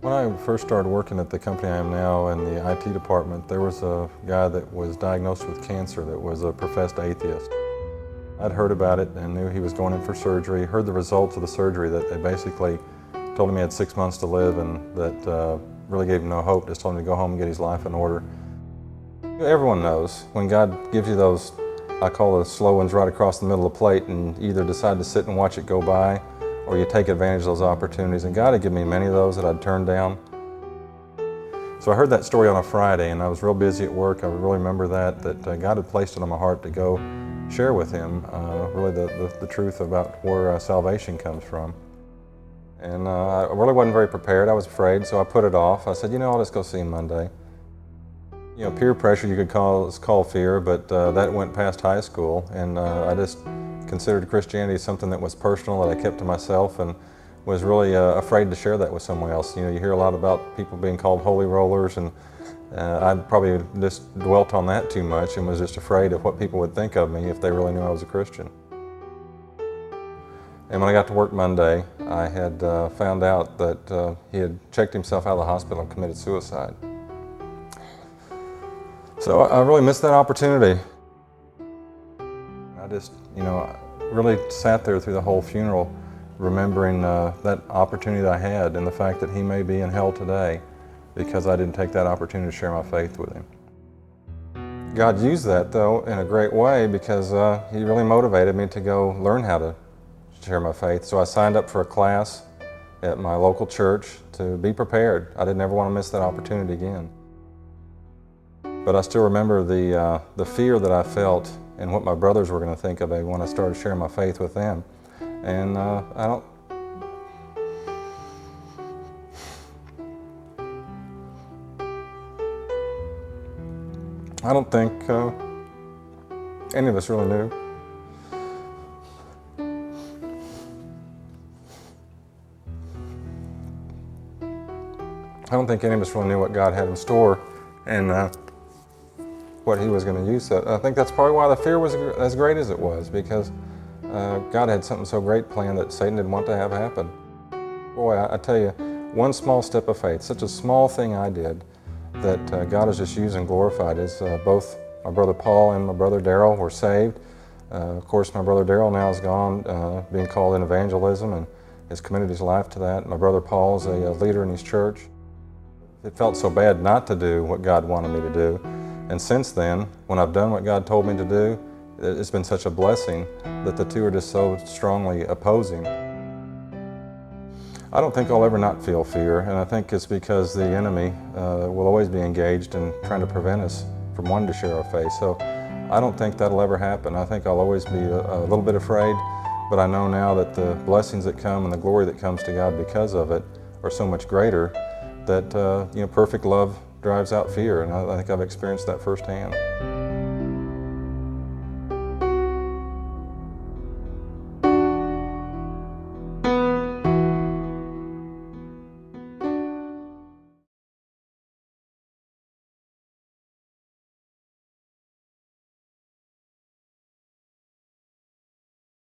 When I first started working at the company I am now in the IT department, there was a guy that was diagnosed with cancer that was a professed atheist. I'd heard about it and knew he was going in for surgery, heard the results of the surgery that they basically told him he had 6 months to live and that really gave him no hope, just told him to go home and get his life in order. Everyone knows when God gives you those, I call the slow ones right across the middle of the plate, and you either decide to sit and watch it go by or you take advantage of those opportunities. And God had given me many of those that I'd turned down. So I heard that story on a Friday and I was real busy at work. I really remember that God had placed it on my heart to go share with him really the truth about where salvation comes from. And I really wasn't very prepared. I was afraid, so I put it off. I said, I'll just go see him Monday. Peer pressure you could call fear, but that went past high school, and I just considered Christianity something that was personal, that I kept to myself, and was really afraid to share that with someone else. You hear a lot about people being called holy rollers, and I probably just dwelt on that too much and was just afraid of what people would think of me if they really knew I was a Christian. And when I got to work Monday, I had found out that he had checked himself out of the hospital and committed suicide. So I really missed that opportunity. I just, really sat there through the whole funeral remembering that opportunity that I had and the fact that he may be in hell today because I didn't take that opportunity to share my faith with him. God used that, though, in a great way because he really motivated me to go learn how to share my faith. So I signed up for a class at my local church to be prepared. I didn't ever want to miss that opportunity again. But I still remember the fear that I felt and what my brothers were going to think of me when I started sharing my faith with them. And I don't think any of us really knew. I don't think any of us really knew what God had in store and what he was going to use. I think that's probably why the fear was as great as it was, because God had something so great planned that Satan didn't want to have happen. Boy, I tell you, one small step of faith, such a small thing I did, that God has just used and glorified is both my brother Paul and my brother Daryl were saved. Of course, my brother Daryl now is gone, being called in evangelism, and has committed his life to that. My brother Paul is a leader in his church. It felt so bad not to do what God wanted me to do. And since then, when I've done what God told me to do, it's been such a blessing that the two are just so strongly opposing. I don't think I'll ever not feel fear, and I think it's because the enemy will always be engaged in trying to prevent us from wanting to share our faith. So I don't think that'll ever happen. I think I'll always be a little bit afraid, but I know now that the blessings that come and the glory that comes to God because of it are so much greater that perfect love drives out fear, and I think I've experienced that firsthand.